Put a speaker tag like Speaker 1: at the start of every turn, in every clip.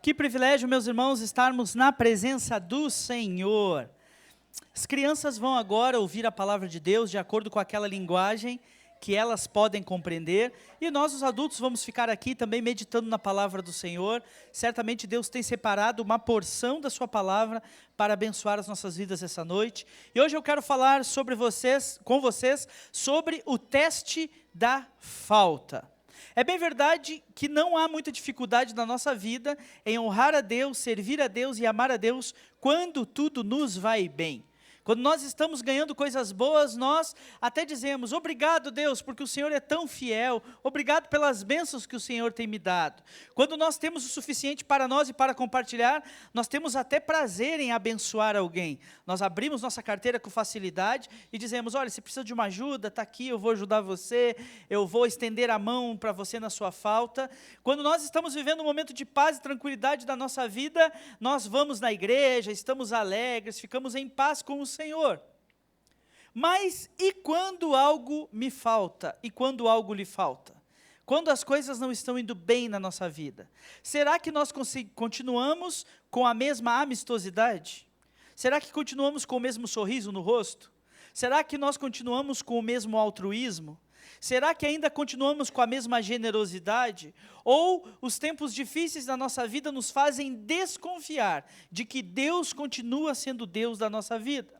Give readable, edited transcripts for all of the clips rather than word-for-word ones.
Speaker 1: Que privilégio, meus irmãos, estarmos na presença do Senhor. As crianças vão agora ouvir a palavra de Deus de acordo com aquela linguagem que elas podem compreender, e nós, os adultos, vamos ficar aqui também meditando na palavra do Senhor. Certamente Deus tem separado uma porção da sua palavra para abençoar as nossas vidas essa noite. E hoje eu quero falar com vocês sobre o teste da falta. É bem verdade que não há muita dificuldade na nossa vida em honrar a Deus, servir a Deus e amar a Deus quando tudo nos vai bem. Quando nós estamos ganhando coisas boas, nós até dizemos: obrigado, Deus, porque o Senhor é tão fiel, obrigado pelas bênçãos que o Senhor tem me dado. Quando nós temos o suficiente para nós e para compartilhar, nós temos até prazer em abençoar alguém. Nós abrimos nossa carteira com facilidade e dizemos: olha, se precisa de uma ajuda, está aqui, eu vou ajudar você, eu vou estender a mão para você na sua falta. Quando nós estamos vivendo um momento de paz e tranquilidade da nossa vida, nós vamos na igreja, estamos alegres, ficamos em paz com o Senhor. Mas e quando algo me falta? E quando algo lhe falta? Quando as coisas não estão indo bem na nossa vida? Será que nós continuamos com a mesma amistosidade? Será que continuamos com o mesmo sorriso no rosto? Será que nós continuamos com o mesmo altruísmo? Será que ainda continuamos com a mesma generosidade? Ou os tempos difíceis da nossa vida nos fazem desconfiar de que Deus continua sendo Deus da nossa vida?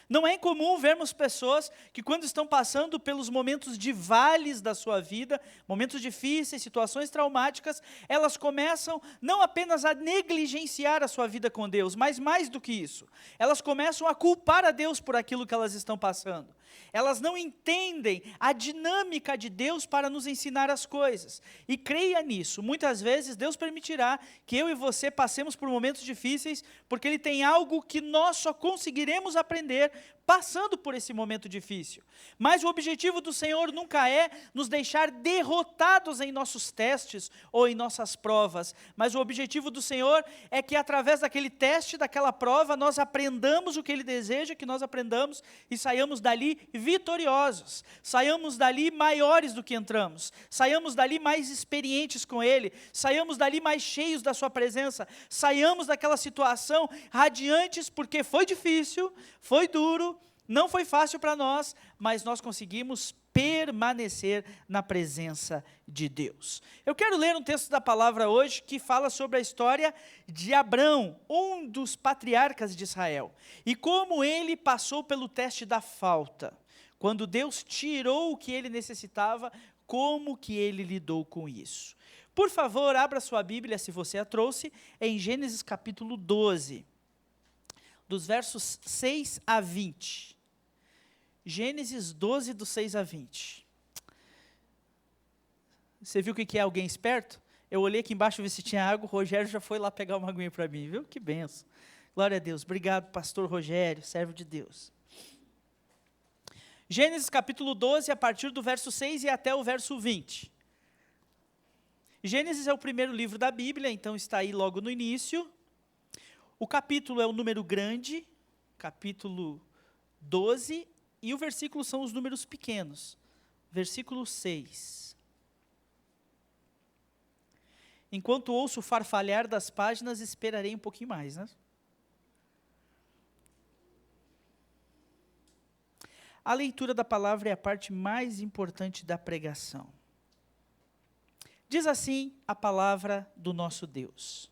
Speaker 1: Não é incomum vermos pessoas que, quando estão passando pelos momentos de vales da sua vida, momentos difíceis, situações traumáticas, elas começam não apenas a negligenciar a sua vida com Deus, mas mais do que isso, elas começam a culpar a Deus por aquilo que elas estão passando. Elas não entendem a dinâmica de Deus para nos ensinar as coisas. E creia nisso, muitas vezes Deus permitirá que eu e você passemos por momentos difíceis, porque Ele tem algo que nós só conseguiremos aprender passando por esse momento difícil. Mas o objetivo do Senhor nunca é nos deixar derrotados em nossos testes ou em nossas provas, mas o objetivo do Senhor é que, através daquele teste, daquela prova, nós aprendamos o que Ele deseja que nós aprendamos e saiamos dali vitoriosos, saiamos dali maiores do que entramos, saiamos dali mais experientes com Ele, saiamos dali mais cheios da sua presença, saiamos daquela situação radiantes, porque foi difícil, foi duro, não foi fácil para nós, mas nós conseguimos permanecer na presença de Deus. Eu quero ler um texto da palavra hoje que fala sobre a história de Abrão, um dos patriarcas de Israel, e como ele passou pelo teste da falta. Quando Deus tirou o que ele necessitava, como que ele lidou com isso? Por favor, abra sua Bíblia, se você a trouxe, em Gênesis capítulo 12, dos versos 6 a 20. Gênesis 12, do 6 a 20. Você viu o que é alguém esperto? Eu olhei aqui embaixo, vi se tinha água, o Rogério já foi lá pegar uma aguinha para mim, viu? Que benção. Glória a Deus. Obrigado, pastor Rogério, servo de Deus. Gênesis capítulo 12, a partir do verso 6 e até o verso 20. Gênesis é o primeiro livro da Bíblia, então está aí logo no início. O capítulo é o número grande, capítulo 12, e o versículo são os números pequenos. Versículo 6. Enquanto ouço o farfalhar das páginas, esperarei um pouquinho mais, né? A leitura da palavra é a parte mais importante da pregação. Diz assim a palavra do nosso Deus.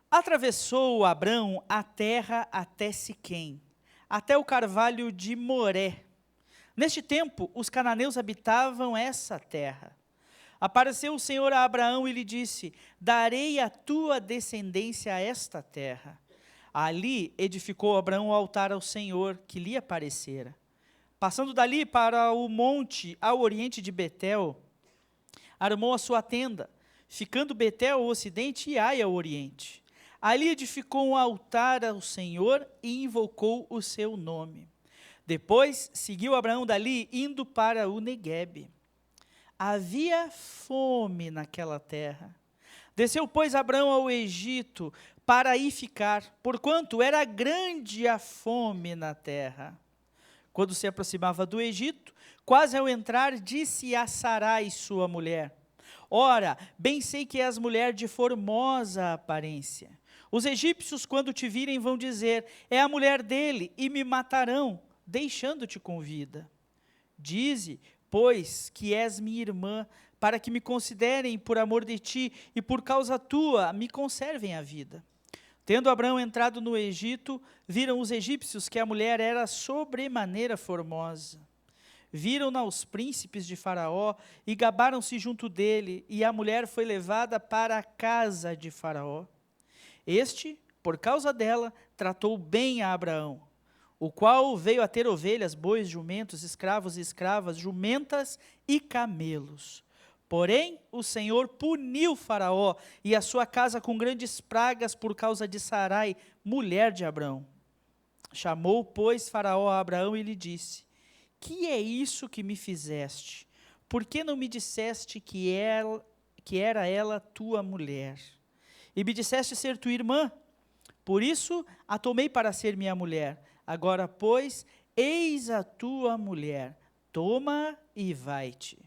Speaker 1: Atravessou Abrão a terra até Siquém, até o carvalho de Moré. Neste tempo, os cananeus habitavam essa terra. Apareceu o Senhor a Abraão e lhe disse: darei a tua descendência a esta terra. Ali edificou Abraão o altar ao Senhor, que lhe aparecera. Passando dali para o monte ao oriente de Betel, armou a sua tenda, ficando Betel ao ocidente e Ai ao oriente. Ali edificou um altar ao Senhor e invocou o seu nome. Depois seguiu Abraão dali, indo para o Neguebe. Havia fome naquela terra. Desceu, pois, Abraão ao Egito para aí ficar, porquanto era grande a fome na terra. Quando se aproximava do Egito, quase ao entrar, disse a Sarai, sua mulher: Ora, bem sei que és mulher de formosa aparência. Os egípcios, quando te virem, vão dizer, é a mulher dele, e me matarão, deixando-te com vida. Dize, pois, que és minha irmã, para que me considerem por amor de ti, e por causa tua me conservem a vida. Tendo Abraão entrado no Egito, viram os egípcios que a mulher era sobremaneira formosa. Viram-na os príncipes de Faraó e gabaram-se junto dele, e a mulher foi levada para a casa de Faraó. Este, por causa dela, tratou bem a Abraão, o qual veio a ter ovelhas, bois, jumentos, escravos e escravas, jumentas e camelos. Porém, o Senhor puniu Faraó e a sua casa com grandes pragas por causa de Sarai, mulher de Abraão. Chamou, pois, Faraó a Abraão e lhe disse, que é isso que me fizeste? Por que não me disseste que era ela tua mulher? E me disseste ser tua irmã? Por isso a tomei para ser minha mulher. Agora, pois, eis a tua mulher, toma e vai-te.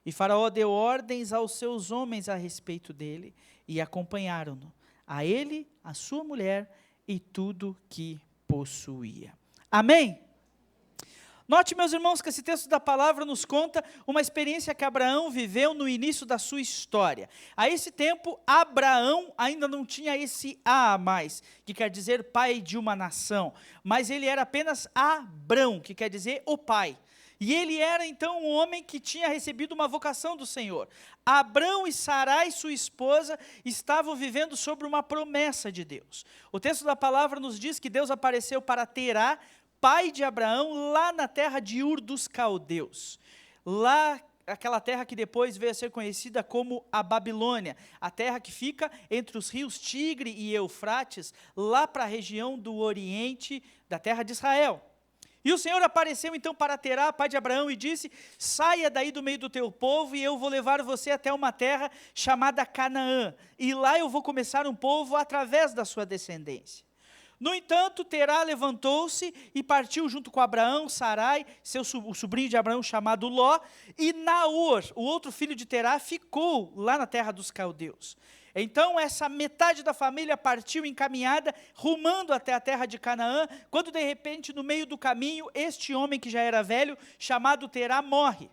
Speaker 1: E Faraó deu ordens aos seus homens a respeito dele, e acompanharam-no, a ele, a sua mulher e tudo que possuía. Amém? Note, meus irmãos, que esse texto da palavra nos conta uma experiência que Abraão viveu no início da sua história. A esse tempo, Abraão ainda não tinha esse A mais, que quer dizer pai de uma nação, mas ele era apenas Abrão, que quer dizer o pai. E ele era então um homem que tinha recebido uma vocação do Senhor. Abrão e Sarai, sua esposa, estavam vivendo sobre uma promessa de Deus. O texto da palavra nos diz que Deus apareceu para Terá, pai de Abraão, lá na terra de Ur dos Caldeus. Lá, aquela terra que depois veio a ser conhecida como a Babilônia, a terra que fica entre os rios Tigre e Eufrates, lá para a região do Oriente da terra de Israel. E o Senhor apareceu então para Terá, pai de Abraão, e disse, saia daí do meio do teu povo, e eu vou levar você até uma terra chamada Canaã, e lá eu vou começar um povo através da sua descendência. No entanto, Terá levantou-se e partiu junto com Abraão, Sarai, o sobrinho de Abraão chamado Ló, e Naor, o outro filho de Terá, ficou lá na terra dos caldeus. Então essa metade da família partiu encaminhada, rumando até a terra de Canaã, quando de repente no meio do caminho, este homem que já era velho, chamado Terá, morre.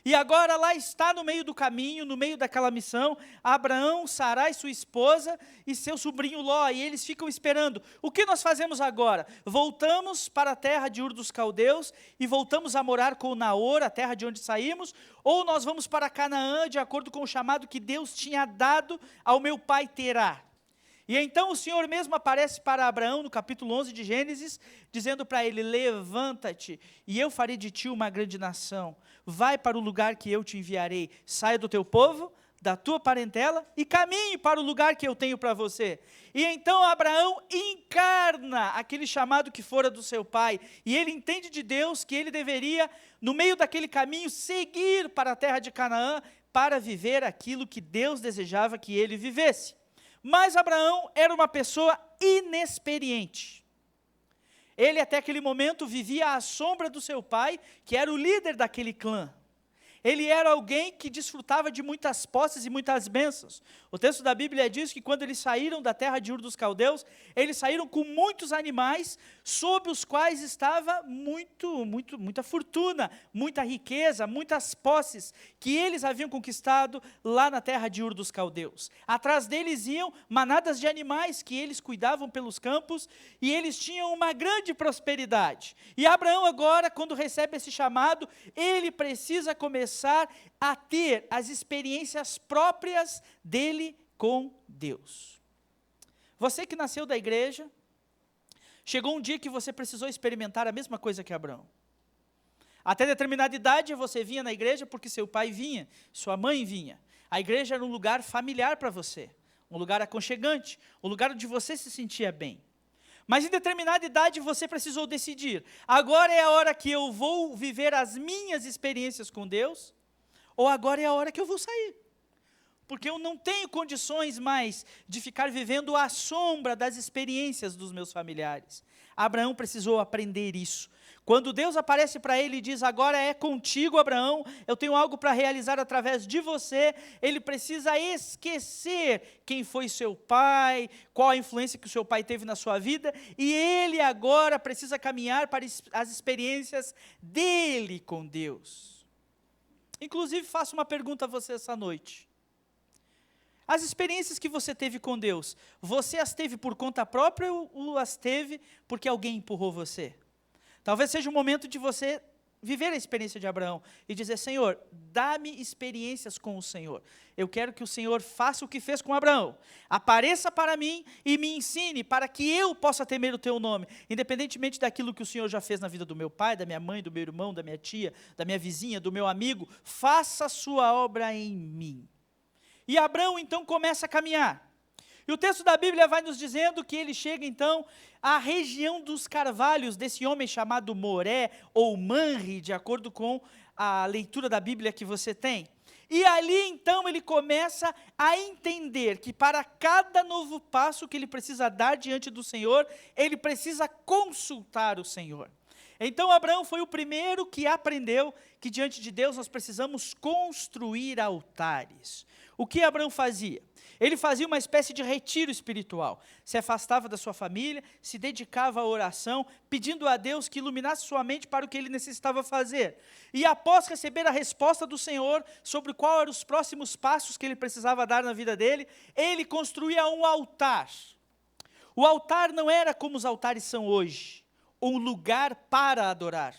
Speaker 1: E agora lá está no meio do caminho, no meio daquela missão, Abraão, Sarai, sua esposa e seu sobrinho Ló, e eles ficam esperando. O que nós fazemos agora? Voltamos para a terra de Ur dos Caldeus e voltamos a morar com Naor, a terra de onde saímos, ou nós vamos para Canaã, de acordo com o chamado que Deus tinha dado ao meu pai Terá. E então o Senhor mesmo aparece para Abraão no capítulo 11 de Gênesis, dizendo para ele, levanta-te, e eu farei de ti uma grande nação, vai para o lugar que eu te enviarei, saia do teu povo, da tua parentela, e caminhe para o lugar que eu tenho para você. E então Abraão encarna aquele chamado que fora do seu pai, e ele entende de Deus que ele deveria, no meio daquele caminho, seguir para a terra de Canaã, para viver aquilo que Deus desejava que ele vivesse. Mas Abraão era uma pessoa inexperiente. Ele até aquele momento vivia à sombra do seu pai, que era o líder daquele clã. Ele era alguém que desfrutava de muitas posses e muitas bênçãos. O texto da Bíblia diz que quando eles saíram da terra de Ur dos Caldeus, eles saíram com muitos animais, sobre os quais estava muita fortuna, muita riqueza, muitas posses, que eles haviam conquistado lá na terra de Ur dos Caldeus. Atrás deles iam manadas de animais que eles cuidavam pelos campos, e eles tinham uma grande prosperidade. E Abraão agora, quando recebe esse chamado, ele precisa começar a ter as experiências próprias dele com Deus. Você que nasceu da igreja, chegou um dia que você precisou experimentar a mesma coisa que Abraão. Até determinada idade você vinha na igreja porque seu pai vinha, sua mãe vinha. A igreja era um lugar familiar para você, um lugar aconchegante, um lugar onde você se sentia bem. Mas em determinada idade você precisou decidir, agora é a hora que eu vou viver as minhas experiências com Deus, ou agora é a hora que eu vou sair. Porque eu não tenho condições mais de ficar vivendo à sombra das experiências dos meus familiares. Abraão precisou aprender isso. Quando Deus aparece para ele e diz, agora é contigo, Abraão, eu tenho algo para realizar através de você, ele precisa esquecer quem foi seu pai, qual a influência que o seu pai teve na sua vida, e ele agora precisa caminhar para as experiências dele com Deus. Inclusive, faço uma pergunta a você essa noite. As experiências que você teve com Deus, você as teve por conta própria ou as teve porque alguém empurrou você? Talvez seja o momento de você viver a experiência de Abraão e dizer, Senhor, dá-me experiências com o Senhor. Eu quero que o Senhor faça o que fez com Abraão. Apareça para mim e me ensine para que eu possa temer o teu nome. Independentemente daquilo que o Senhor já fez na vida do meu pai, da minha mãe, do meu irmão, da minha tia, da minha vizinha, do meu amigo, faça a sua obra em mim. E Abraão então começa a caminhar. E o texto da Bíblia vai nos dizendo que ele chega então à região dos carvalhos desse homem chamado Moré ou Manre, de acordo com a leitura da Bíblia que você tem. E ali então ele começa a entender que para cada novo passo que ele precisa dar diante do Senhor, ele precisa consultar o Senhor. Então Abraão foi o primeiro que aprendeu que diante de Deus nós precisamos construir altares. O que Abraão fazia? Ele fazia uma espécie de retiro espiritual, se afastava da sua família, se dedicava à oração, pedindo a Deus que iluminasse sua mente para o que ele necessitava fazer. E após receber a resposta do Senhor sobre qual eram os próximos passos que ele precisava dar na vida dele, ele construía um altar. O altar não era como os altares são hoje, um lugar para adorar.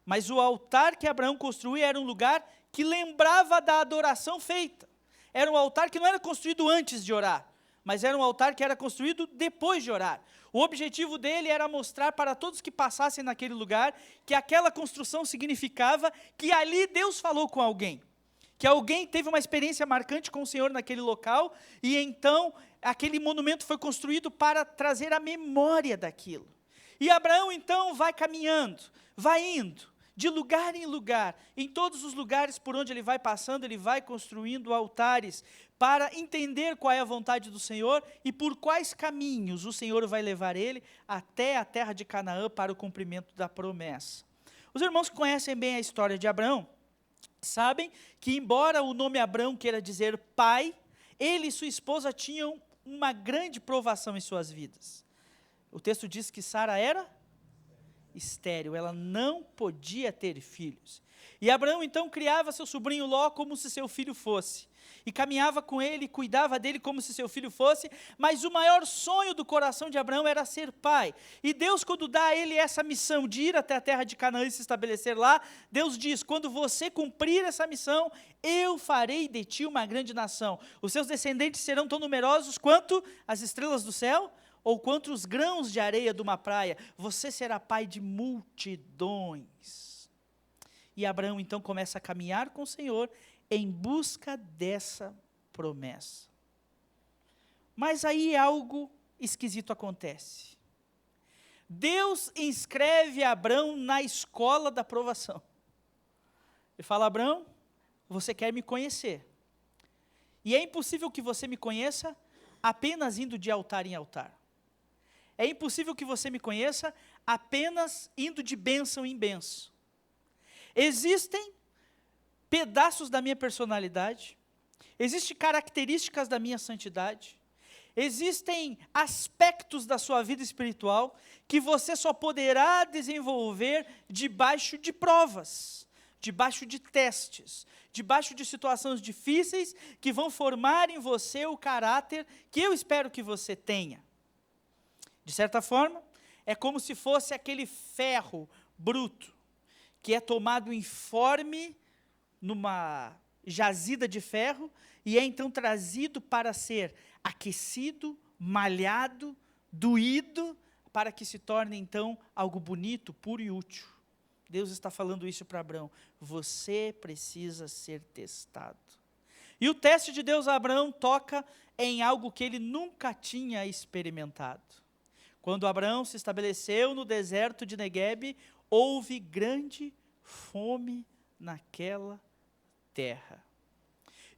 Speaker 1: Mas o altar que Abraão construía era um lugar que lembrava da adoração feita. Era um altar que não era construído antes de orar, mas era um altar que era construído depois de orar. O objetivo dele era mostrar para todos que passassem naquele lugar que aquela construção significava que ali Deus falou com alguém, que alguém teve uma experiência marcante com o Senhor naquele local, e então aquele monumento foi construído para trazer a memória daquilo. E Abraão então vai caminhando, vai indo, de lugar em lugar, em todos os lugares por onde ele vai passando, ele vai construindo altares, para entender qual é a vontade do Senhor, e por quais caminhos o Senhor vai levar ele, até a terra de Canaã, para o cumprimento da promessa. Os irmãos que conhecem bem a história de Abraão, sabem que embora o nome Abraão queira dizer pai, ele e sua esposa tinham uma grande provação em suas vidas. O texto diz que Sara era estéril, ela não podia ter filhos. E Abraão então criava seu sobrinho Ló como se seu filho fosse, e caminhava com ele, cuidava dele como se seu filho fosse, mas o maior sonho do coração de Abraão era ser pai. E Deus, quando dá a ele essa missão de ir até a terra de Canaã e se estabelecer lá, Deus diz, quando você cumprir essa missão, eu farei de ti uma grande nação. Os seus descendentes serão tão numerosos quanto as estrelas do céu, ou quanto os grãos de areia de uma praia, você será pai de multidões. E Abraão então começa a caminhar com o Senhor em busca dessa promessa. Mas aí algo esquisito acontece. Deus inscreve Abraão na escola da provação. Ele fala, Abraão, você quer me conhecer. E é impossível que você me conheça apenas indo de altar em altar. É impossível que você me conheça apenas indo de bênção em bênção. Existem pedaços da minha personalidade, existem características da minha santidade, existem aspectos da sua vida espiritual que você só poderá desenvolver debaixo de provas, debaixo de testes, debaixo de situações difíceis que vão formar em você o caráter que eu espero que você tenha. De certa forma, é como se fosse aquele ferro bruto, que é tomado informe numa jazida de ferro, e é então trazido para ser aquecido, malhado, doído, para que se torne então algo bonito, puro e útil. Deus está falando isso para Abraão, você precisa ser testado. E o teste de Deus a Abraão toca em algo que ele nunca tinha experimentado. Quando Abraão se estabeleceu no deserto de Neguebe, houve grande fome naquela terra.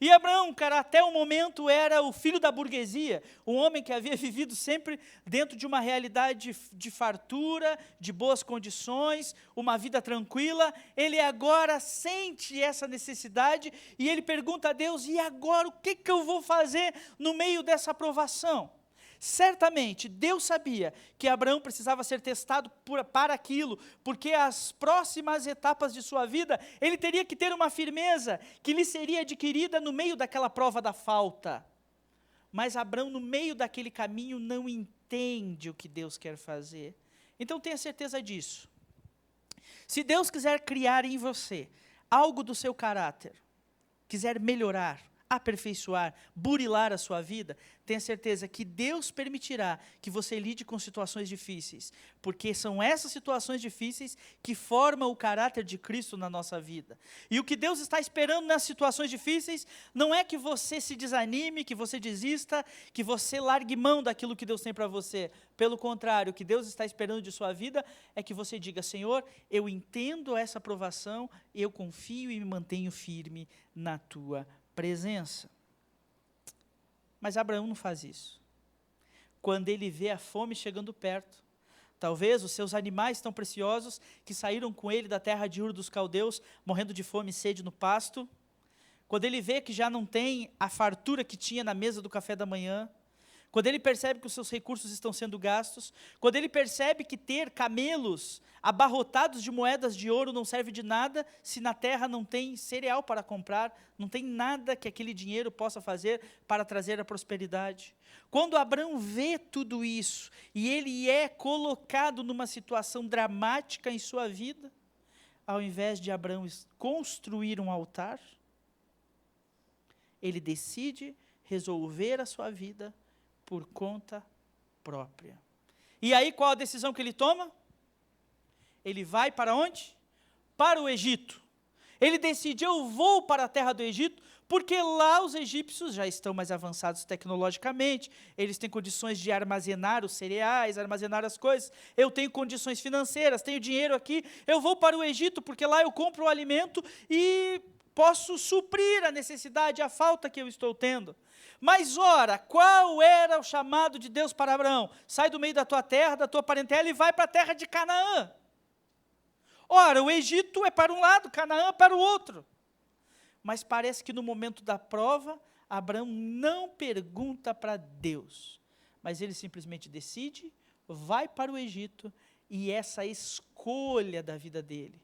Speaker 1: E Abraão, cara, até o momento era o filho da burguesia, um homem que havia vivido sempre dentro de uma realidade de fartura, de boas condições, uma vida tranquila. Ele agora sente essa necessidade e ele pergunta a Deus: e agora o que eu vou fazer no meio dessa provação? Certamente, Deus sabia que Abraão precisava ser testado para aquilo, porque as próximas etapas de sua vida, ele teria que ter uma firmeza que lhe seria adquirida no meio daquela prova da falta. Mas Abraão, no meio daquele caminho, não entende o que Deus quer fazer. Então tenha certeza disso. Se Deus quiser criar em você algo do seu caráter, quiser melhorar, aperfeiçoar, burilar a sua vida, tenha certeza que Deus permitirá que você lide com situações difíceis, porque são essas situações difíceis que formam o caráter de Cristo na nossa vida. E o que Deus está esperando nas situações difíceis não é que você se desanime, que você desista, que você largue mão daquilo que Deus tem para você. Pelo contrário, o que Deus está esperando de sua vida é que você diga: Senhor, eu entendo essa provação, eu confio e me mantenho firme na tua presença. Mas Abraão não faz isso. Quando ele vê a fome chegando perto, talvez os seus animais tão preciosos que saíram com ele da terra de Ur dos Caldeus, morrendo de fome e sede no pasto, quando ele vê que já não tem a fartura que tinha na mesa do café da manhã, quando ele percebe que os seus recursos estão sendo gastos, quando ele percebe que ter camelos abarrotados de moedas de ouro não serve de nada, se na terra não tem cereal para comprar, não tem nada que aquele dinheiro possa fazer para trazer a prosperidade. Quando Abraão vê tudo isso, e ele é colocado numa situação dramática em sua vida, ao invés de Abraão construir um altar, ele decide resolver a sua vida por conta própria. E aí qual a decisão que ele toma? Ele vai para onde? Para o Egito. Ele decide: eu vou para a terra do Egito, porque lá os egípcios já estão mais avançados tecnologicamente, eles têm condições de armazenar os cereais, armazenar as coisas, eu tenho condições financeiras, tenho dinheiro aqui, eu vou para o Egito, porque lá eu compro o alimento e posso suprir a necessidade, a falta que eu estou tendo. Mas ora, qual era o chamado de Deus para Abraão? Sai do meio da tua terra, da tua parentela e vai para a terra de Canaã. Ora, o Egito é para um lado, Canaã é para o outro. Mas parece que no momento da prova, Abraão não pergunta para Deus, mas ele simplesmente decide, vai para o Egito, e essa escolha da vida dele,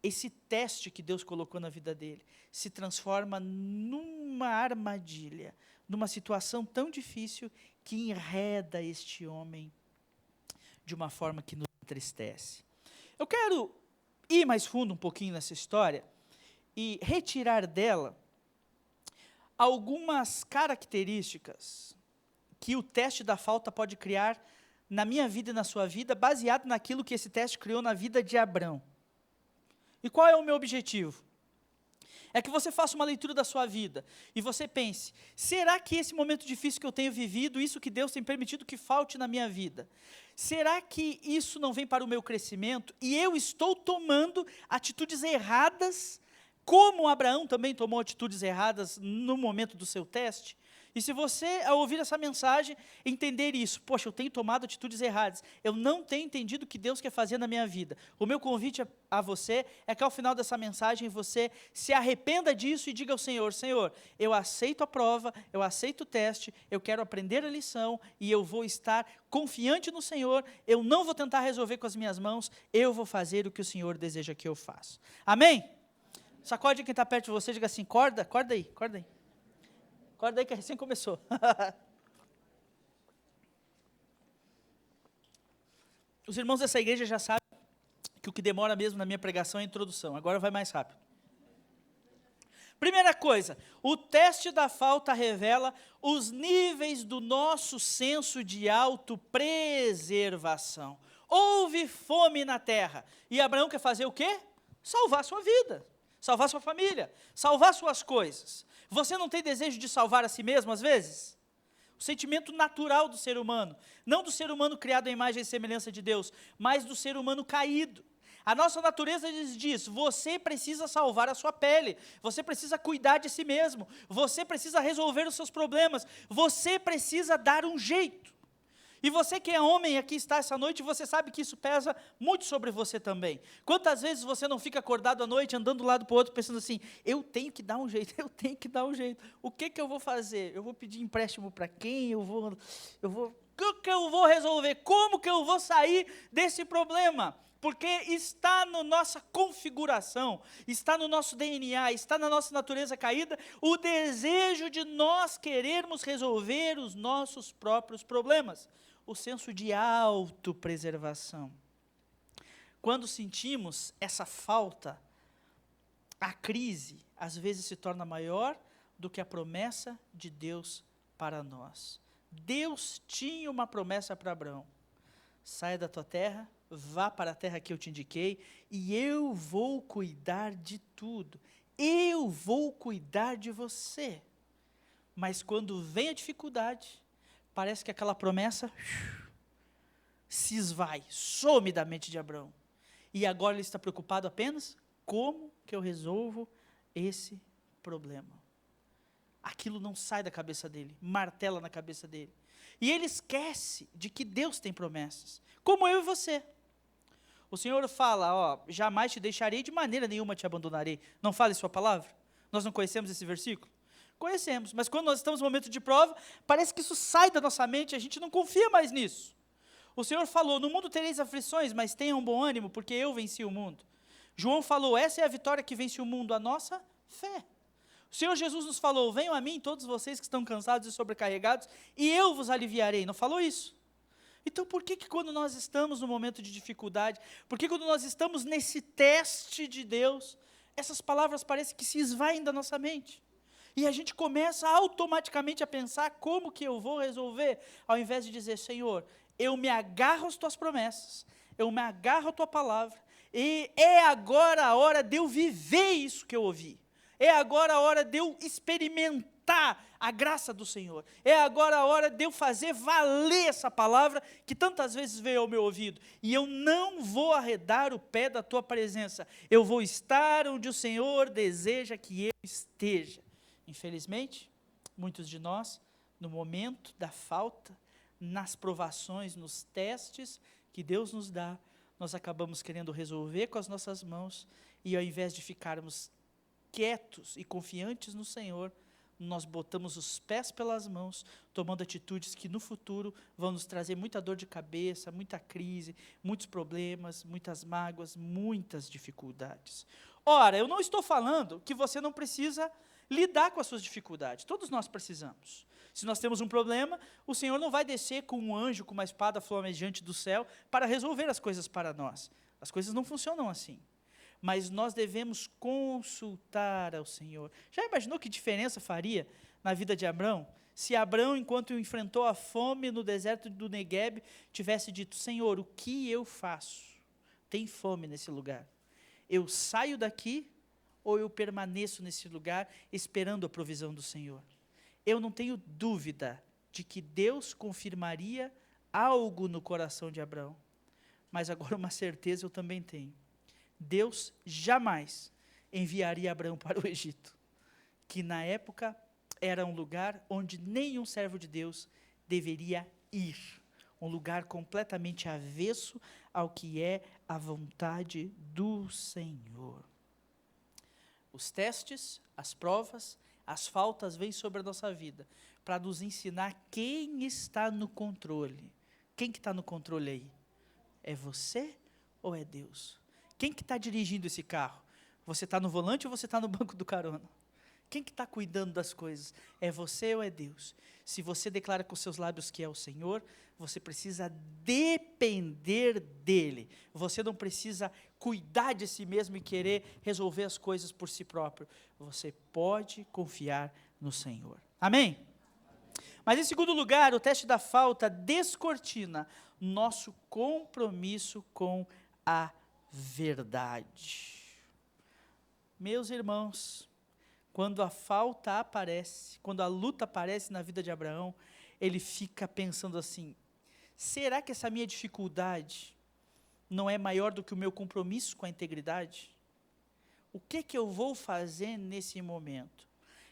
Speaker 1: esse teste que Deus colocou na vida dele, se transforma numa armadilha, numa situação tão difícil que enreda este homem de uma forma que nos entristece. Eu quero ir mais fundo um pouquinho nessa história e retirar dela algumas características que o teste da falta pode criar na minha vida e na sua vida, baseado naquilo que esse teste criou na vida de Abraão. E qual é o meu objetivo? É que você faça uma leitura da sua vida e você pense: será que esse momento difícil que eu tenho vivido, isso que Deus tem permitido que falte na minha vida, será que isso não vem para o meu crescimento e eu estou tomando atitudes erradas, como Abraão também tomou atitudes erradas no momento do seu teste? E se você, ao ouvir essa mensagem, entender isso: poxa, eu tenho tomado atitudes erradas, eu não tenho entendido o que Deus quer fazer na minha vida. O meu convite a você é que ao final dessa mensagem você se arrependa disso e diga ao Senhor: Senhor, eu aceito a prova, eu aceito o teste, eu quero aprender a lição e eu vou estar confiante no Senhor, eu não vou tentar resolver com as minhas mãos, eu vou fazer o que o Senhor deseja que eu faça. Amém? Sacode quem está perto de você e diga assim: acorda aí, acorda aí. Acorda aí que recém começou. Os irmãos dessa igreja já sabem que o que demora mesmo na minha pregação é a introdução. Agora vai mais rápido. Primeira coisa, o teste da falta revela os níveis do nosso senso de autopreservação. Houve fome na terra. E Abraão quer fazer o quê? Salvar sua vida, salvar sua família, salvar suas coisas. Você não tem desejo de salvar a si mesmo, às vezes? O sentimento natural do ser humano, não do ser humano criado à imagem e semelhança de Deus, mas do ser humano caído. A nossa natureza diz, você precisa salvar a sua pele, você precisa cuidar de si mesmo, você precisa resolver os seus problemas, você precisa dar um jeito. E você que é homem aqui está essa noite, você sabe que isso pesa muito sobre você também. Quantas vezes você não fica acordado à noite, andando de um lado para o outro, pensando assim, eu tenho que dar um jeito, eu tenho que dar um jeito. O que eu vou fazer? Eu vou pedir empréstimo para quem? O que eu vou resolver? Como que eu vou sair desse problema? Porque está na nossa configuração, está no nosso DNA, está na nossa natureza caída, o desejo de nós querermos resolver os nossos próprios problemas. O senso de autopreservação. Quando sentimos essa falta, a crise às vezes se torna maior do que a promessa de Deus para nós. Deus tinha uma promessa para Abraão: saia da tua terra, vá para a terra que eu te indiquei, e eu vou cuidar de tudo. Eu vou cuidar de você. Mas quando vem a dificuldade, parece que aquela promessa se esvai, some da mente de Abraão. E agora ele está preocupado apenas, como que eu resolvo esse problema? Aquilo não sai da cabeça dele, martela na cabeça dele. E ele esquece de que Deus tem promessas, como eu e você. O Senhor fala, jamais te deixarei, de maneira nenhuma te abandonarei. Não fala em sua palavra? Nós não conhecemos esse versículo? Conhecemos, mas quando nós estamos no momento de prova, parece que isso sai da nossa mente, a gente não confia mais nisso. O Senhor falou, no mundo tereis aflições, mas tenham bom ânimo, porque eu venci o mundo. João falou, essa é a vitória que vence o mundo, a nossa fé. O Senhor Jesus nos falou, venham a mim todos vocês que estão cansados e sobrecarregados, e eu vos aliviarei. Não falou isso? Então por que quando nós estamos no momento de dificuldade, por que quando nós estamos nesse teste de Deus, essas palavras parecem que se esvaem da nossa mente? E a gente começa automaticamente a pensar como que eu vou resolver, ao invés de dizer, Senhor, eu me agarro às tuas promessas, eu me agarro à tua palavra, e é agora a hora de eu viver isso que eu ouvi. É agora a hora de eu experimentar a graça do Senhor. É agora a hora de eu fazer valer essa palavra que tantas vezes veio ao meu ouvido. E eu não vou arredar o pé da tua presença. Eu vou estar onde o Senhor deseja que eu esteja. Infelizmente, muitos de nós, no momento da falta, nas provações, nos testes que Deus nos dá, nós acabamos querendo resolver com as nossas mãos, e ao invés de ficarmos quietos e confiantes no Senhor, nós botamos os pés pelas mãos, tomando atitudes que no futuro vão nos trazer muita dor de cabeça, muita crise, muitos problemas, muitas mágoas, muitas dificuldades. Ora, eu não estou falando que você não precisa lidar com as suas dificuldades, todos nós precisamos. Se nós temos um problema, o Senhor não vai descer com um anjo, com uma espada flamejante do céu, para resolver as coisas para nós. As coisas não funcionam assim. Mas nós devemos consultar ao Senhor. Já imaginou que diferença faria na vida de Abrão? Se Abrão, enquanto enfrentou a fome no deserto do Negueb, tivesse dito, Senhor, o que eu faço? Tem fome nesse lugar. Eu saio daqui ou eu permaneço nesse lugar esperando a provisão do Senhor? Eu não tenho dúvida de que Deus confirmaria algo no coração de Abrão. Mas agora uma certeza eu também tenho. Deus jamais enviaria Abraão para o Egito, que na época era um lugar onde nenhum servo de Deus deveria ir, um lugar completamente avesso ao que é a vontade do Senhor. Os testes, as provas, as faltas vêm sobre a nossa vida, para nos ensinar quem está no controle. Quem que está no controle aí? É você ou é Deus? Quem que está dirigindo esse carro? Você está no volante ou você está no banco do carona? Quem que está cuidando das coisas? É você ou é Deus? Se você declara com seus lábios que é o Senhor, você precisa depender dEle. Você não precisa cuidar de si mesmo e querer resolver as coisas por si próprio. Você pode confiar no Senhor. Amém? Mas em segundo lugar, o teste da falta descortina nosso compromisso com a verdade. Meus irmãos, quando a falta aparece, quando a luta aparece na vida de Abraão, ele fica pensando assim, será que essa minha dificuldade não é maior do que o meu compromisso com a integridade? O que eu vou fazer nesse momento?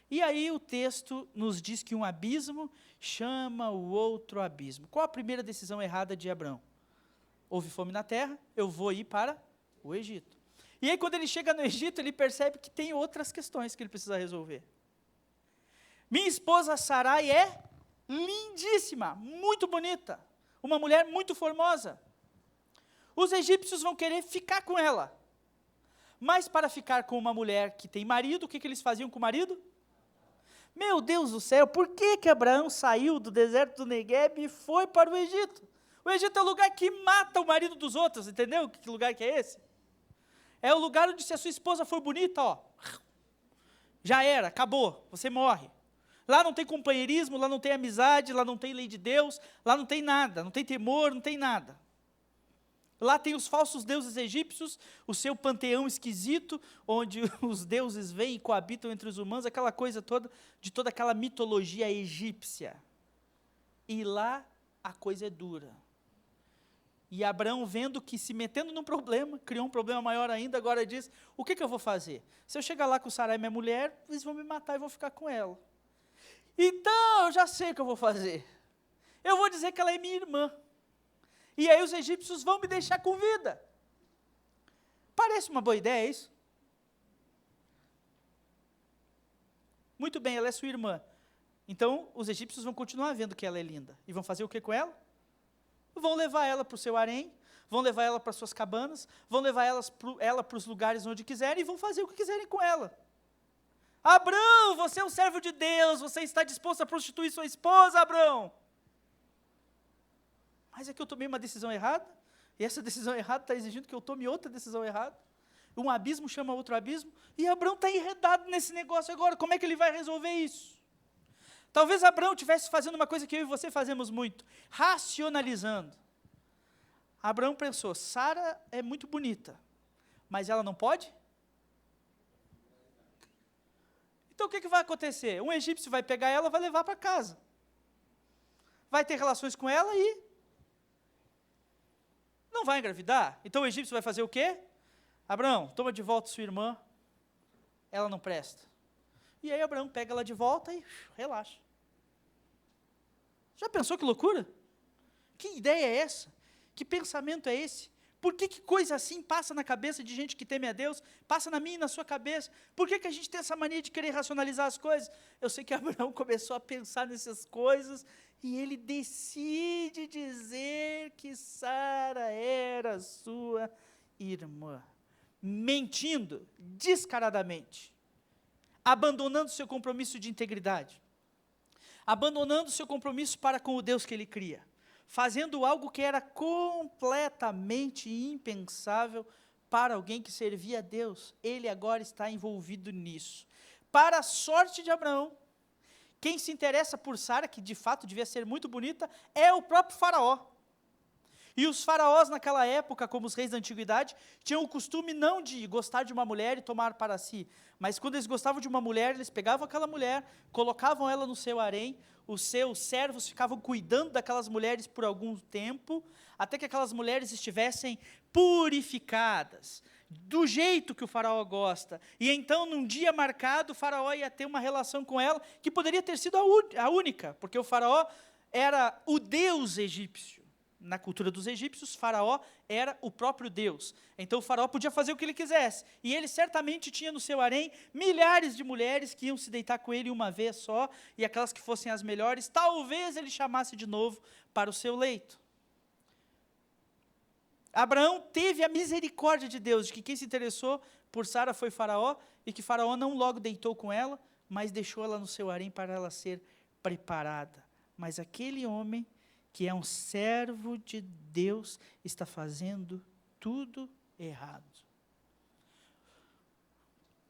Speaker 1: E aí o texto nos diz que um abismo chama o outro abismo. Qual a primeira decisão errada de Abrão? Houve fome na terra, eu vou ir para o Egito. E aí quando ele chega no Egito, ele percebe que tem outras questões que ele precisa resolver. Minha esposa Sarai é lindíssima, muito bonita, uma mulher muito formosa. Os egípcios vão querer ficar com ela. Mas para ficar com uma mulher que tem marido, o que eles faziam com o marido? Meu Deus do céu, por que Abraão saiu do deserto do Negueb e foi para o Egito? O Egito é o lugar que mata o marido dos outros, entendeu? Que lugar que é esse? É o lugar onde, se a sua esposa for bonita, ó, já era, acabou, você morre. Lá não tem companheirismo, lá não tem amizade, lá não tem lei de Deus, lá não tem nada, não tem temor, não tem nada. Lá tem os falsos deuses egípcios, o seu panteão esquisito, onde os deuses vêm e coabitam entre os humanos, aquela coisa toda, de toda aquela mitologia egípcia. E lá a coisa é dura. E Abraão, vendo que se metendo num problema, criou um problema maior ainda, agora diz, o que eu vou fazer? Se eu chegar lá com Sarai, minha mulher, eles vão me matar e vão ficar com ela. Então, eu já sei o que eu vou fazer. Eu vou dizer que ela é minha irmã. E aí os egípcios vão me deixar com vida. Parece uma boa ideia isso? Muito bem, ela é sua irmã. Então, os egípcios vão continuar vendo que ela é linda. E vão fazer o que com ela? Vão levar ela para o seu harém, vão levar ela para suas cabanas, vão levar ela para os lugares onde quiserem e vão fazer o que quiserem com ela. Abrão, você é um servo de Deus, você está disposto a prostituir sua esposa, Abrão? Mas é que eu tomei uma decisão errada, e essa decisão errada está exigindo que eu tome outra decisão errada. Um abismo chama outro abismo, e Abrão está enredado nesse negócio agora, como é que ele vai resolver isso? Talvez Abrão estivesse fazendo uma coisa que eu e você fazemos muito, racionalizando. Abrão pensou, Sara é muito bonita, mas ela não pode? Então o que vai acontecer? Um egípcio vai pegar ela, vai levar para casa. Vai ter relações com ela e não vai engravidar. Então o egípcio vai fazer o quê? Abraão, toma de volta sua irmã, ela não presta. E aí Abraão pega ela de volta e relaxa. Já pensou que loucura? Que ideia é essa? Que pensamento é esse? Por que coisa assim passa na cabeça de gente que teme a Deus? Passa na minha e na sua cabeça? Por que a gente tem essa mania de querer racionalizar as coisas? Eu sei que Abraão começou a pensar nessas coisas e ele decide dizer que Sara era sua irmã. Mentindo descaradamente. Abandonando seu compromisso de integridade. Abandonando seu compromisso para com o Deus que ele cria. Fazendo algo que era completamente impensável para alguém que servia a Deus. Ele agora está envolvido nisso. Para a sorte de Abraão, quem se interessa por Sara, que de fato devia ser muito bonita, é o próprio faraó. E os faraós naquela época, como os reis da antiguidade, tinham o costume não de gostar de uma mulher e tomar para si, mas quando eles gostavam de uma mulher, eles pegavam aquela mulher, colocavam ela no seu harém, os seus servos ficavam cuidando daquelas mulheres por algum tempo, até que aquelas mulheres estivessem purificadas, do jeito que o faraó gosta. E então, num dia marcado, o faraó ia ter uma relação com ela, que poderia ter sido a única, porque o faraó era o deus egípcio. Na cultura dos egípcios, faraó era o próprio Deus. Então o faraó podia fazer o que ele quisesse. E ele certamente tinha no seu harém milhares de mulheres que iam se deitar com ele uma vez só, e aquelas que fossem as melhores, talvez ele chamasse de novo para o seu leito. Abraão teve a misericórdia de Deus, de que quem se interessou por Sara foi faraó, e que faraó não logo deitou com ela, mas deixou ela no seu harém para ela ser preparada. Mas aquele homem, que é um servo de Deus, está fazendo tudo errado.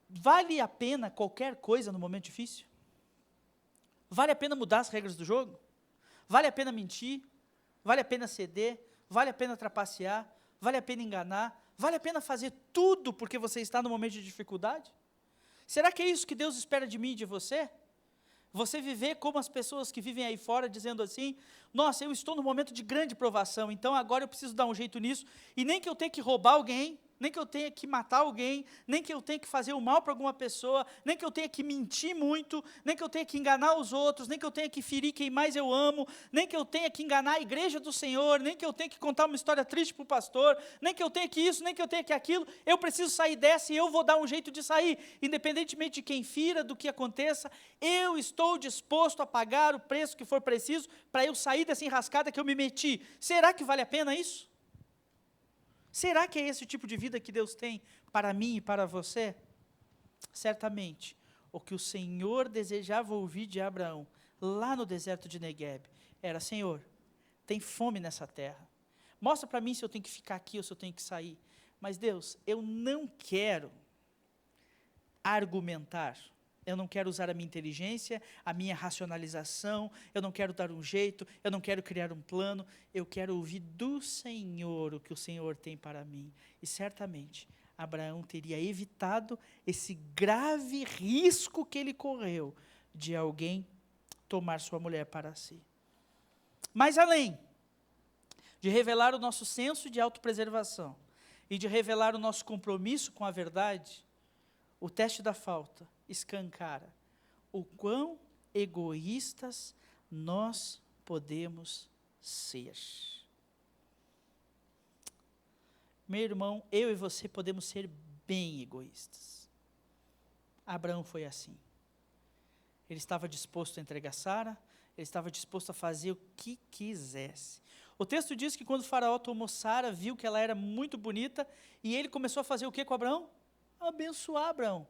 Speaker 1: Vale a pena qualquer coisa no momento difícil? Vale a pena mudar as regras do jogo? Vale a pena mentir? Vale a pena ceder? Vale a pena trapacear? Vale a pena enganar? Vale a pena fazer tudo porque você está no momento de dificuldade? Será que é isso que Deus espera de mim e de você? Você viver como as pessoas que vivem aí fora, dizendo assim, nossa, eu estou num momento de grande provação, então agora eu preciso dar um jeito nisso, e nem que eu tenha que roubar alguém, nem que eu tenha que matar alguém, nem que eu tenha que fazer o mal para alguma pessoa, nem que eu tenha que mentir muito, nem que eu tenha que enganar os outros, nem que eu tenha que ferir quem mais eu amo, nem que eu tenha que enganar a igreja do Senhor, nem que eu tenha que contar uma história triste para o pastor, nem que eu tenha que isso, nem que eu tenha que aquilo, eu preciso sair dessa e eu vou dar um jeito de sair, independentemente de quem fira, do que aconteça, eu estou disposto a pagar o preço que for preciso para eu sair dessa enrascada que eu me meti. Será que vale a pena isso? Será que é esse o tipo de vida que Deus tem para mim e para você? Certamente, o que o Senhor desejava ouvir de Abraão, lá no deserto de Negueb, era: Senhor, tem fome nessa terra, mostra para mim se eu tenho que ficar aqui ou se eu tenho que sair. Mas Deus, eu não quero argumentar, eu não quero usar a minha inteligência, a minha racionalização, eu não quero dar um jeito, eu não quero criar um plano, eu quero ouvir do Senhor o que o Senhor tem para mim. E certamente, Abraão teria evitado esse grave risco que ele correu, de alguém tomar sua mulher para si. Mas além de revelar o nosso senso de autopreservação, e de revelar o nosso compromisso com a verdade, o teste da falta escancara o quão egoístas nós podemos ser. Meu irmão, eu e você podemos ser bem egoístas. Abraão foi assim. Ele estava disposto a entregar Sara, ele estava disposto a fazer o que quisesse. O texto diz que quando o faraó tomou Sara, viu que ela era muito bonita, e ele começou a fazer o que com Abraão? Abençoar Abraão.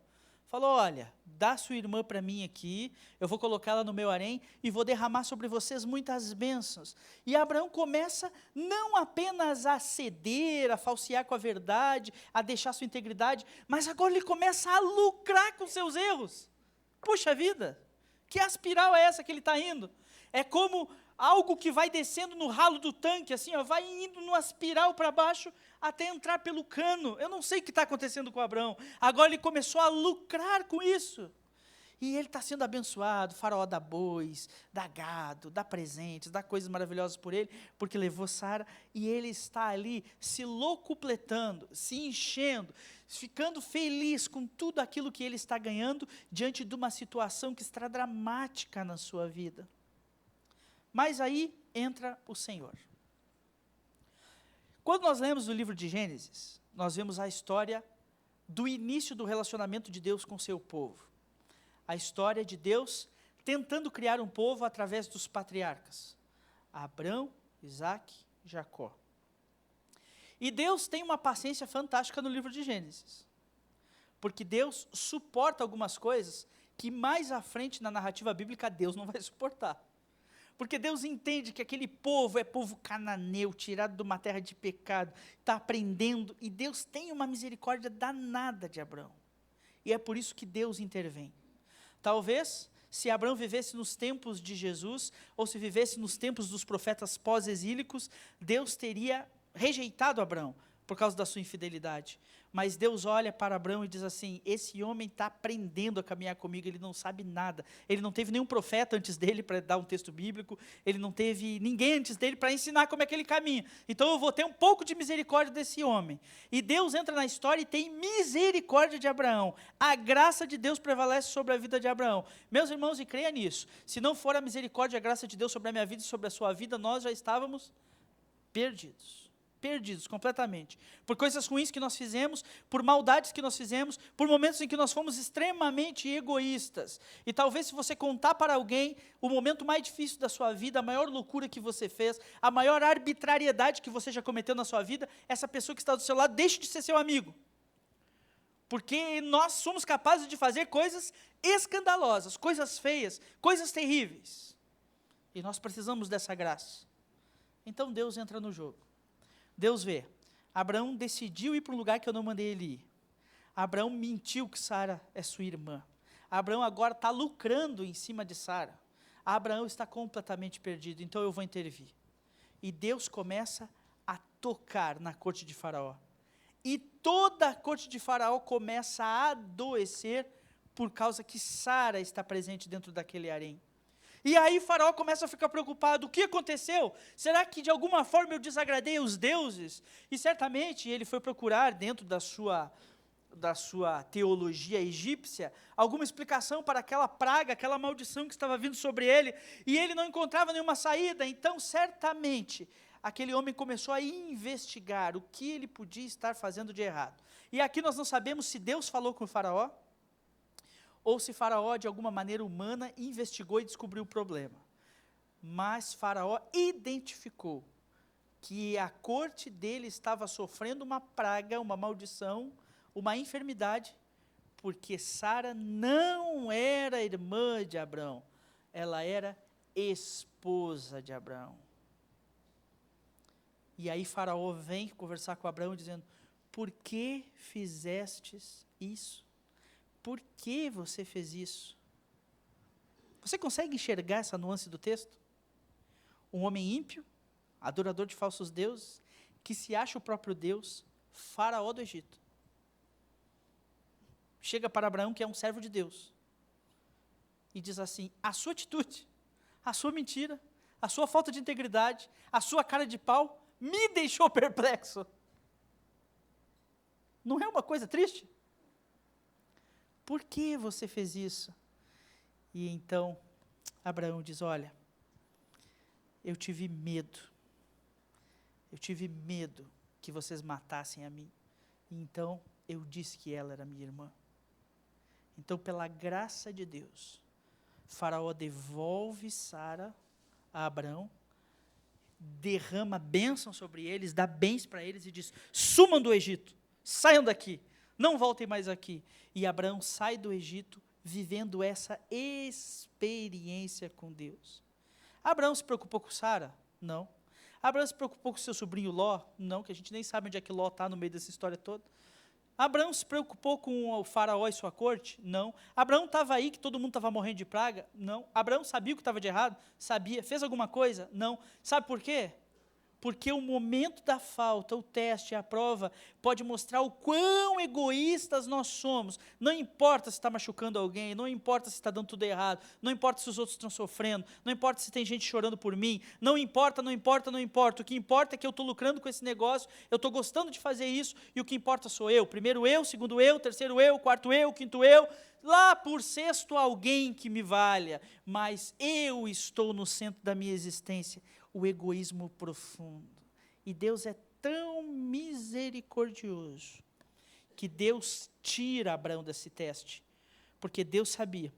Speaker 1: Falou: olha, dá sua irmã para mim aqui, eu vou colocá-la no meu harém e vou derramar sobre vocês muitas bênçãos. E Abraão começa não apenas a ceder, a falsear com a verdade, a deixar sua integridade, mas agora ele começa a lucrar com seus erros. Puxa vida, que espiral é essa que ele está indo? É como algo que vai descendo no ralo do tanque, assim, ó, vai indo numa espiral para baixo até entrar pelo cano. Eu não sei o que está acontecendo com Abraão. Agora ele começou a lucrar com isso. E ele está sendo abençoado, o faraó dá bois, dá gado, dá presentes, dá coisas maravilhosas por ele, porque levou Sara, e ele está ali se locupletando, se enchendo, ficando feliz com tudo aquilo que ele está ganhando, diante de uma situação que está dramática na sua vida. Mas aí entra o Senhor. Quando nós lemos o livro de Gênesis, nós vemos a história do início do relacionamento de Deus com o seu povo. A história de Deus tentando criar um povo através dos patriarcas, Abrão, Isaque, Jacó. E Deus tem uma paciência fantástica no livro de Gênesis, porque Deus suporta algumas coisas que mais à frente na narrativa bíblica Deus não vai suportar. Porque Deus entende que aquele povo é povo cananeu, tirado de uma terra de pecado, está aprendendo, e Deus tem uma misericórdia danada de Abraão. E é por isso que Deus intervém. Talvez, se Abraão vivesse nos tempos de Jesus, ou se vivesse nos tempos dos profetas pós-exílicos, Deus teria rejeitado Abraão, por causa da sua infidelidade. Mas Deus olha para Abraão e diz assim: esse homem está aprendendo a caminhar comigo, ele não sabe nada, ele não teve nenhum profeta antes dele para dar um texto bíblico, ele não teve ninguém antes dele para ensinar como é que ele caminha, então eu vou ter um pouco de misericórdia desse homem. E Deus entra na história e tem misericórdia de Abraão, a graça de Deus prevalece sobre a vida de Abraão. Meus irmãos, e creia nisso, se não for a misericórdia e a graça de Deus sobre a minha vida e sobre a sua vida, nós já estávamos perdidos completamente, por coisas ruins que nós fizemos, por maldades que nós fizemos, por momentos em que nós fomos extremamente egoístas. E talvez, se você contar para alguém o momento mais difícil da sua vida, a maior loucura que você fez, a maior arbitrariedade que você já cometeu na sua vida, essa pessoa que está do seu lado deixe de ser seu amigo, porque nós somos capazes de fazer coisas escandalosas, coisas feias, coisas terríveis, e nós precisamos dessa graça. Então Deus entra no jogo. Deus vê, Abraão decidiu ir para um lugar que eu não mandei ele ir. Abraão mentiu que Sara é sua irmã. Abraão agora está lucrando em cima de Sara. Abraão está completamente perdido, então eu vou intervir. E Deus começa a tocar na corte de Faraó. E toda a corte de Faraó começa a adoecer por causa que Sara está presente dentro daquele harém. E aí Faraó começa a ficar preocupado, o que aconteceu? Será que de alguma forma eu desagradei os deuses? E certamente ele foi procurar dentro da sua teologia egípcia, alguma explicação para aquela praga, aquela maldição que estava vindo sobre ele, e ele não encontrava nenhuma saída. Então certamente aquele homem começou a investigar o que ele podia estar fazendo de errado. E aqui nós não sabemos se Deus falou com o Faraó, ou se Faraó, de alguma maneira humana, investigou e descobriu o problema. Mas Faraó identificou que a corte dele estava sofrendo uma praga, uma maldição, uma enfermidade, porque Sara não era irmã de Abrão, ela era esposa de Abrão. E aí Faraó vem conversar com Abrão dizendo, por que fizestes isso? Por que você fez isso? Você consegue enxergar essa nuance do texto? Um homem ímpio, adorador de falsos deuses, que se acha o próprio Deus, Faraó do Egito. Chega para Abraão, que é um servo de Deus, e diz assim, a sua atitude, a sua mentira, a sua falta de integridade, a sua cara de pau, me deixou perplexo. Não é uma coisa triste? Por que você fez isso? E então, Abraão diz, olha, eu tive medo que vocês matassem a mim, então eu disse que ela era minha irmã. Então, pela graça de Deus, Faraó devolve Sara a Abrão, derrama bênção sobre eles, dá bens para eles e diz, sumam do Egito, saiam daqui, não voltem mais aqui. E Abrão sai do Egito vivendo essa experiência com Deus. Abrão se preocupou com Sara? Não. Abrão se preocupou com seu sobrinho Ló? Não, que a gente nem sabe onde é que Ló está no meio dessa história toda. Abraão se preocupou com o Faraó e sua corte? Não. Abraão estava aí que todo mundo estava morrendo de praga? Não. Abraão sabia o que estava de errado? Sabia. Fez alguma coisa? Não. Sabe por quê? Porque o momento da falta, o teste, a prova, pode mostrar o quão egoístas nós somos. Não importa se está machucando alguém, não importa se está dando tudo errado, não importa se os outros estão sofrendo, não importa se tem gente chorando por mim, não importa. O que importa é que eu estou lucrando com esse negócio, eu estou gostando de fazer isso, e o que importa sou eu. Primeiro eu, segundo eu, terceiro eu, quarto eu, quinto eu, lá por sexto alguém que me valha, mas eu estou no centro da minha existência. O egoísmo profundo. E Deus é tão misericordioso que Deus tira Abraão desse teste, porque Deus sabia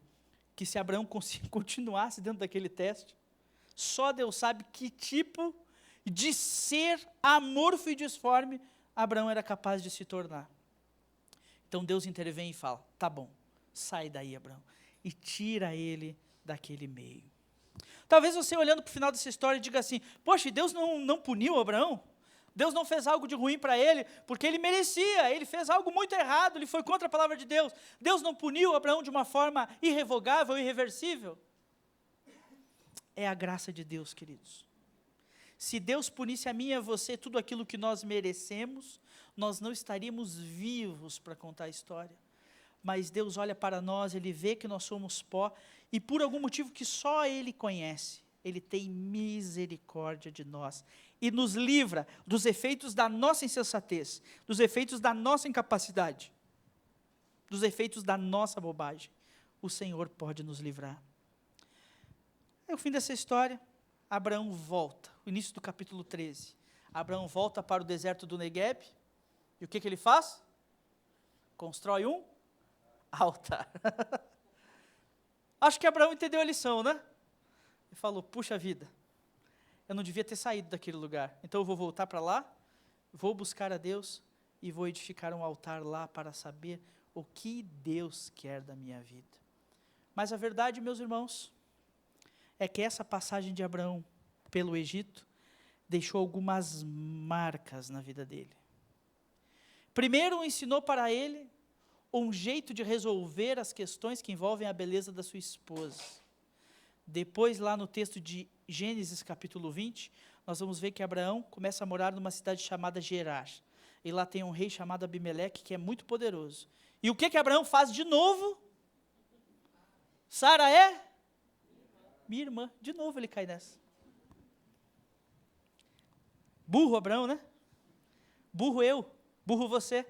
Speaker 1: que se Abraão continuasse dentro daquele teste, só Deus sabe que tipo de ser amorfo e disforme Abraão era capaz de se tornar. Então Deus intervém e fala, tá bom, sai daí Abraão, e tira ele daquele meio. Talvez você olhando para o final dessa história diga assim, poxa, Deus não puniu Abraão? Deus não fez algo de ruim para ele, porque ele merecia, ele fez algo muito errado, ele foi contra a palavra de Deus. Deus não puniu Abraão de uma forma irrevogável, irreversível? É a graça de Deus, queridos. Se Deus punisse a mim e a você tudo aquilo que nós merecemos, nós não estaríamos vivos para contar a história. Mas Deus olha para nós, Ele vê que nós somos pó, e por algum motivo que só Ele conhece, Ele tem misericórdia de nós, e nos livra dos efeitos da nossa insensatez, dos efeitos da nossa incapacidade, dos efeitos da nossa bobagem. O Senhor pode nos livrar. É o fim dessa história. Abraão volta, o início do capítulo 13. Abraão volta para o deserto do Negueb, e o que ele faz? Constrói um altar. Acho que Abraão entendeu a lição, né? Ele falou, puxa vida, eu não devia ter saído daquele lugar, então eu vou voltar para lá, vou buscar a Deus, e vou edificar um altar lá para saber o que Deus quer da minha vida. Mas a verdade, meus irmãos, é que essa passagem de Abraão pelo Egito, deixou algumas marcas na vida dele. Primeiro, ensinou para ele um jeito de resolver as questões que envolvem a beleza da sua esposa. Depois, lá no texto de Gênesis capítulo 20, nós vamos ver que Abraão começa a morar numa cidade chamada Gerar. E lá tem um rei chamado Abimeleque, que é muito poderoso. E o que Abraão faz de novo? Sara é minha irmã. De novo ele cai nessa. Burro Abraão, né? Burro eu, burro você.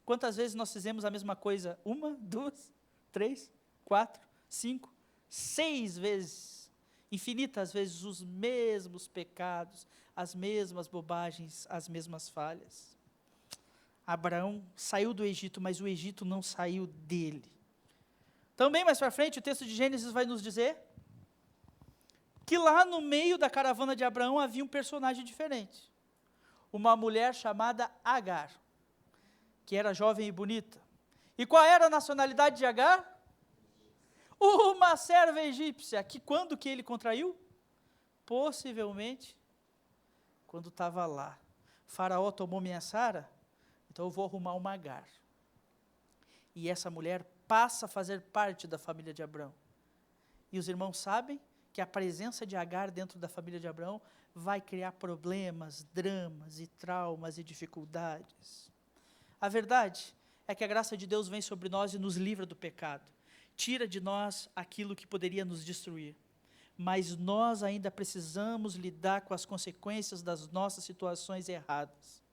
Speaker 1: Quantas vezes nós fizemos a mesma coisa? 1, 2, 3, 4, 5, 6 vezes. Infinitas vezes os mesmos pecados, as mesmas bobagens, as mesmas falhas. Abraão saiu do Egito, mas o Egito não saiu dele. Também mais para frente, o texto de Gênesis vai nos dizer que lá no meio da caravana de Abraão havia um personagem diferente. Uma mulher chamada Agar, que era jovem e bonita. E qual era a nacionalidade de Agar? Uma serva egípcia, que quando que ele contraiu? Possivelmente, quando estava lá. Faraó tomou minha Sara, então eu vou arrumar uma Agar. E essa mulher passa a fazer parte da família de Abraão. E os irmãos sabem que a presença de Agar dentro da família de Abraão vai criar problemas, dramas e traumas e dificuldades. A verdade é que a graça de Deus vem sobre nós e nos livra do pecado. Tira de nós aquilo que poderia nos destruir. Mas nós ainda precisamos lidar com as consequências das nossas situações erradas.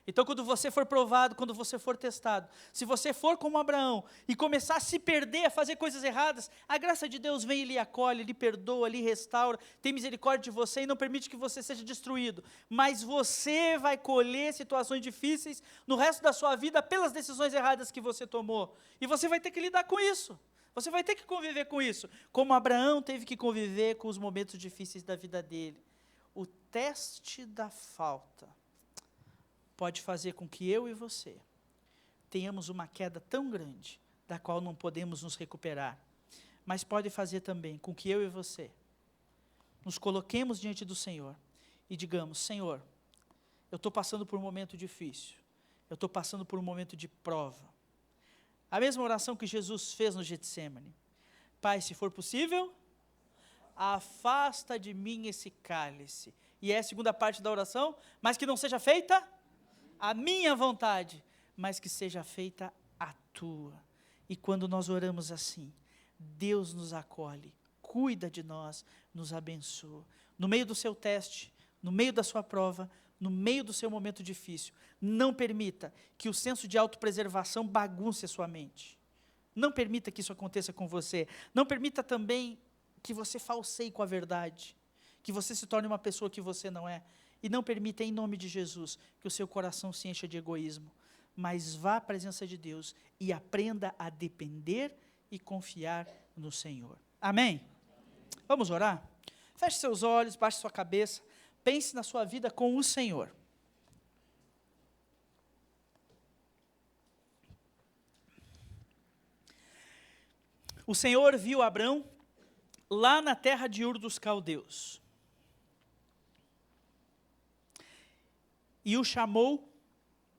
Speaker 1: Então, quando você for provado, quando você for testado, se você for como Abraão e começar a se perder, a fazer coisas erradas, a graça de Deus vem e lhe acolhe, lhe perdoa, lhe restaura, tem misericórdia de você e não permite que você seja destruído. Mas você vai colher situações difíceis no resto da sua vida pelas decisões erradas que você tomou. E você vai ter que lidar com isso. Você vai ter que conviver com isso. Como Abraão teve que conviver com os momentos difíceis da vida dele. O teste da falta pode fazer com que eu e você tenhamos uma queda tão grande, da qual não podemos nos recuperar, mas pode fazer também com que eu e você nos coloquemos diante do Senhor e digamos: Senhor, eu estou passando por um momento difícil, eu estou passando por um momento de prova. A mesma oração que Jesus fez no Getsêmani: Pai, se for possível, afasta de mim esse cálice. E é a segunda parte da oração: mas que não seja feita a minha vontade, mas que seja feita a tua. E quando nós oramos assim, Deus nos acolhe, cuida de nós, nos abençoa. No meio do seu teste, no meio da sua prova, no meio do seu momento difícil, não permita que o senso de autopreservação bagunce a sua mente. Não permita que isso aconteça com você. Não permita também que você falseie com a verdade, que você se torne uma pessoa que você não é. E não permita, em nome de Jesus, que o seu coração se encha de egoísmo, mas vá à presença de Deus e aprenda a depender e confiar no Senhor. Amém? Vamos orar? Feche seus olhos, baixe sua cabeça, pense na sua vida com o Senhor. O Senhor viu Abrão lá na terra de Ur dos Caldeus. E o chamou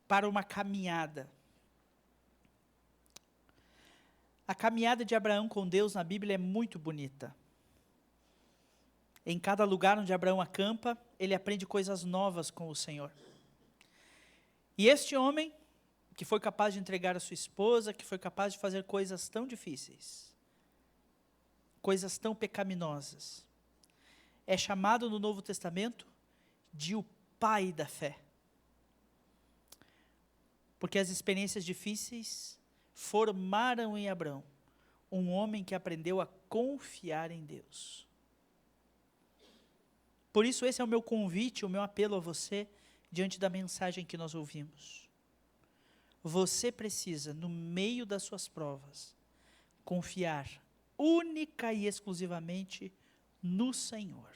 Speaker 1: para uma caminhada. A caminhada de Abraão com Deus na Bíblia é muito bonita. Em cada lugar onde Abraão acampa, ele aprende coisas novas com o Senhor. E este homem, que foi capaz de entregar a sua esposa, que foi capaz de fazer coisas tão difíceis, coisas tão pecaminosas, é chamado no Novo Testamento de o pai da fé. Porque as experiências difíceis formaram em Abrão um homem que aprendeu a confiar em Deus. Por isso esse é o meu convite, o meu apelo a você, diante da mensagem que nós ouvimos. Você precisa, no meio das suas provas, confiar única e exclusivamente no Senhor.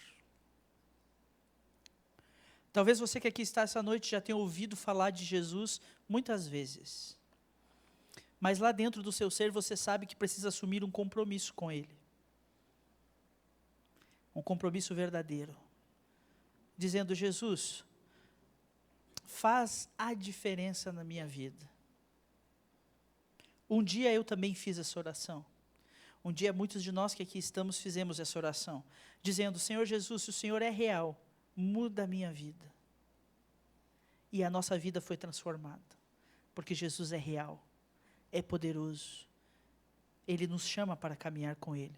Speaker 1: Talvez você que aqui está essa noite já tenha ouvido falar de Jesus muitas vezes. Mas lá dentro do seu ser você sabe que precisa assumir um compromisso com Ele. Um compromisso verdadeiro. Dizendo: Jesus, faz a diferença na minha vida. Um dia eu também fiz essa oração. Um dia muitos de nós que aqui estamos fizemos essa oração. Dizendo: Senhor Jesus, se o Senhor é real, muda a minha vida. E a nossa vida foi transformada, porque Jesus é real, é poderoso. Ele nos chama para caminhar com Ele.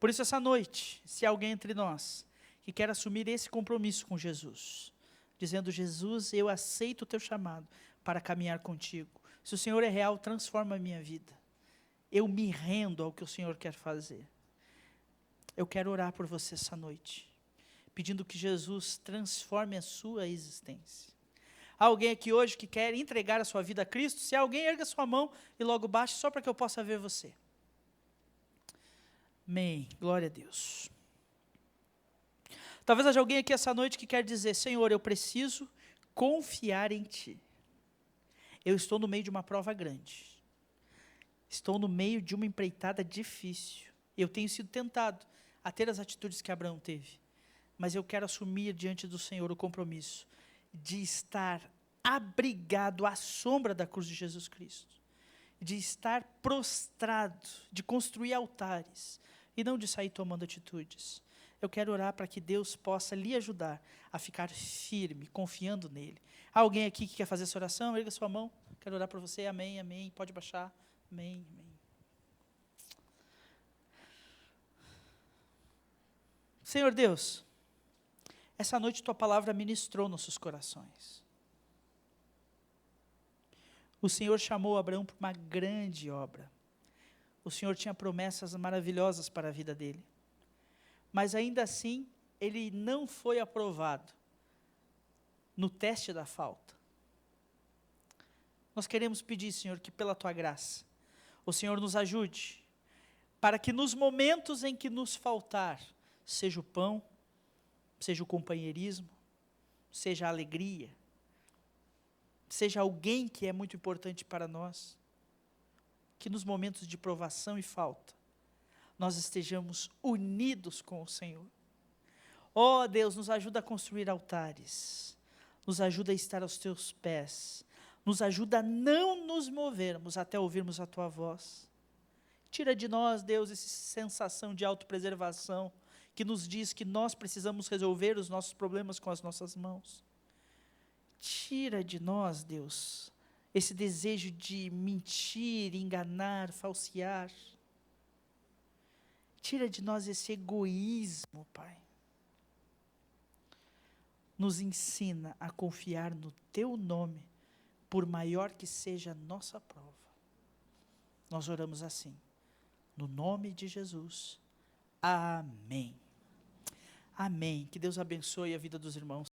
Speaker 1: Por isso, essa noite, se há alguém entre nós que quer assumir esse compromisso com Jesus, dizendo: Jesus, eu aceito o teu chamado para caminhar contigo. Se o Senhor é real, transforma a minha vida. Eu me rendo ao que o Senhor quer fazer. Eu quero orar por você essa noite, pedindo que Jesus transforme a sua existência. Há alguém aqui hoje que quer entregar a sua vida a Cristo? Se há alguém, erga sua mão e logo baixe, só para que eu possa ver você. Amém. Glória a Deus. Talvez haja alguém aqui essa noite que quer dizer: Senhor, eu preciso confiar em Ti. Eu estou no meio de uma prova grande. Estou no meio de uma empreitada difícil. Eu tenho sido tentado a ter as atitudes que Abraão teve. Mas eu quero assumir diante do Senhor o compromisso de estar abrigado à sombra da cruz de Jesus Cristo. De estar prostrado, de construir altares, e não de sair tomando atitudes. Eu quero orar para que Deus possa lhe ajudar a ficar firme, confiando nele. Há alguém aqui que quer fazer essa oração? Erga sua mão. Quero orar por você. Amém, amém. Pode baixar. Amém, amém. Senhor Deus, essa noite tua palavra ministrou nossos corações. O Senhor chamou Abraão para uma grande obra. O Senhor tinha promessas maravilhosas para a vida dele. Mas ainda assim, ele não foi aprovado no teste da falta. Nós queremos pedir, Senhor, que pela tua graça, o Senhor nos ajude, para que nos momentos em que nos faltar, seja o pão, seja o companheirismo, seja a alegria, seja alguém que é muito importante para nós, que nos momentos de provação e falta, nós estejamos unidos com o Senhor. Ó Deus, nos ajuda a construir altares, nos ajuda a estar aos teus pés, nos ajuda a não nos movermos até ouvirmos a tua voz. Tira de nós, Deus, essa sensação de autopreservação, que nos diz que nós precisamos resolver os nossos problemas com as nossas mãos. Tira de nós, Deus, esse desejo de mentir, enganar, falsear. Tira de nós esse egoísmo, Pai. Nos ensina a confiar no Teu nome, por maior que seja a nossa prova. Nós oramos assim, no nome de Jesus. Amém. Amém. Que Deus abençoe a vida dos irmãos.